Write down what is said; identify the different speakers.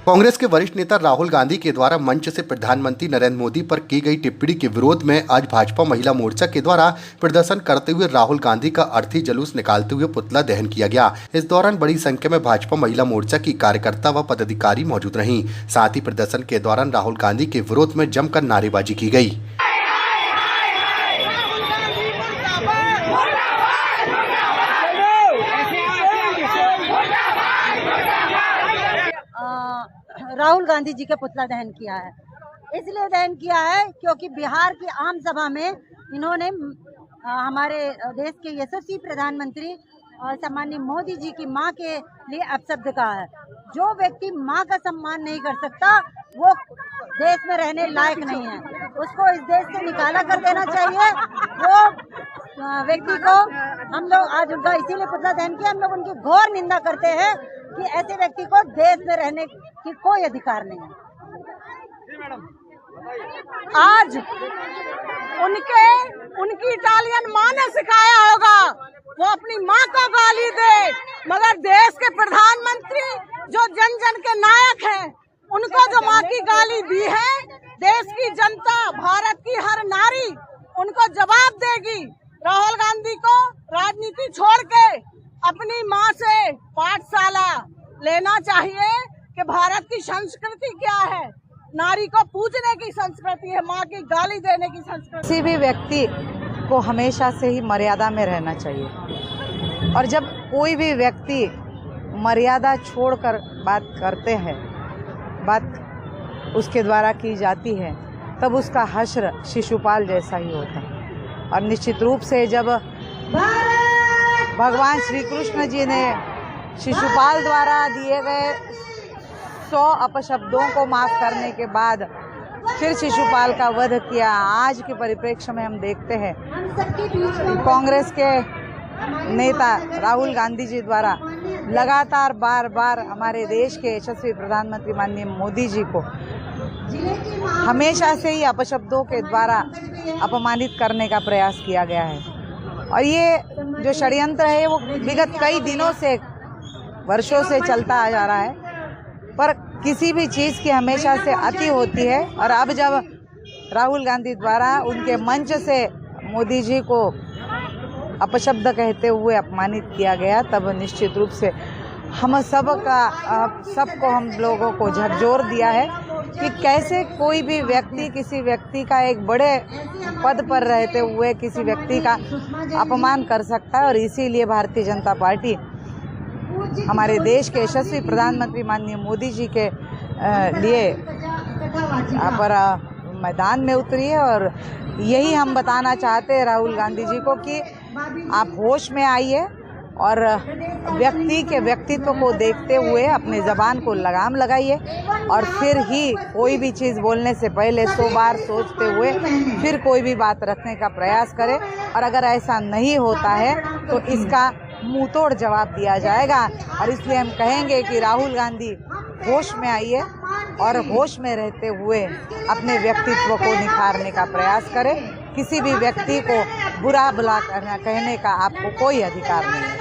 Speaker 1: कांग्रेस के वरिष्ठ नेता राहुल गांधी के द्वारा मंच से प्रधानमंत्री नरेंद्र मोदी पर की गई टिप्पणी के विरोध में आज भाजपा महिला मोर्चा के द्वारा प्रदर्शन करते हुए राहुल गांधी का अर्थी जुलूस निकालते हुए पुतला दहन किया गया। इस दौरान बड़ी संख्या में भाजपा महिला मोर्चा की कार्यकर्ता व पदाधिकारी मौजूद रहीं। साथ ही प्रदर्शन के दौरान राहुल गांधी के विरोध में जमकर नारेबाजी की गई।
Speaker 2: राहुल गांधी जी के पुतला दहन किया है। इसलिए दहन किया है क्योंकि बिहार की आम सभा में इन्होंने हमारे देश के यशस्वी प्रधानमंत्री सम्माननीय मोदी जी की मां के लिए अपशब्द कहा है। जो व्यक्ति मां का सम्मान नहीं कर सकता वो देश में रहने लायक नहीं है, उसको इस देश से निकाला कर देना चाहिए। वो व्यक्ति को हम लोग आज उनका इसीलिए पुतला दहन किया। हम लोग उनकी घोर निंदा करते हैं कि ऐसे व्यक्ति को देश में रहने की कोई अधिकार नहीं है।
Speaker 3: आज उनकी इटालियन माँ ने सिखाया होगा वो अपनी माँ को गाली दे, मगर देश के प्रधानमंत्री जो जन जन के नायक हैं उनको जो माँ की गाली दी है, देश की जनता, भारत की हर नारी उनको जवाब देगी। राहुल गांधी को राजनीति छोड़ के अपनी माँ से पाठशाला लेना चाहिए कि भारत की संस्कृति क्या है। नारी को पूजने की संस्कृति है, माँ की गाली देने की संस्कृति।
Speaker 4: किसी भी व्यक्ति को हमेशा से ही मर्यादा में रहना चाहिए, और जब कोई भी व्यक्ति मर्यादा छोड़कर बात करते हैं, बात उसके द्वारा की जाती है, तब उसका हश्र शिशुपाल जैसा ही होता है। और निश्चित रूप से जब भगवान श्री कृष्ण जी ने शिशुपाल द्वारा दिए गए 100 अपशब्दों को माफ करने के बाद फिर शिशुपाल का वध किया, आज के परिप्रेक्ष्य में हम देखते हैं कांग्रेस के नेता राहुल गांधी जी द्वारा लगातार बार बार हमारे देश के यशस्वी प्रधानमंत्री माननीय मोदी जी को हमेशा से ही अपशब्दों के द्वारा अपमानित करने का प्रयास किया गया है। और ये जो षड्यंत्र है वो विगत कई दिनों से, वर्षों से चलता आ जा रहा है, पर किसी भी चीज़ की हमेशा से अति होती है। और अब जब राहुल गांधी द्वारा उनके मंच से मोदी जी को अपशब्द कहते हुए अपमानित किया गया, तब निश्चित रूप से हम सबको हम लोगों को झकझोर दिया है कि कैसे कोई भी व्यक्ति किसी व्यक्ति का, एक बड़े पद पर रहते हुए किसी व्यक्ति का अपमान कर सकता है। और इसीलिए भारतीय जनता पार्टी हमारे देश के यशस्वी प्रधानमंत्री माननीय मोदी जी के लिए यहाँ पर मैदान में उतरी है। और यही हम बताना चाहते हैं राहुल गांधी जी को कि आप होश में आइए और व्यक्ति के व्यक्तित्व को देखते हुए अपने ज़बान को लगाम लगाइए, और फिर ही कोई भी चीज़ बोलने से पहले 100 बार सोचते हुए फिर कोई भी बात रखने का प्रयास करें। और अगर ऐसा नहीं होता है तो इसका मुंह तोड़ जवाब दिया जाएगा। और इसलिए हम कहेंगे कि राहुल गांधी होश में आइए और होश में रहते हुए अपने व्यक्तित्व को निखारने का प्रयास करें। किसी भी व्यक्ति को बुरा भला कहने का आपको कोई अधिकार नहीं है।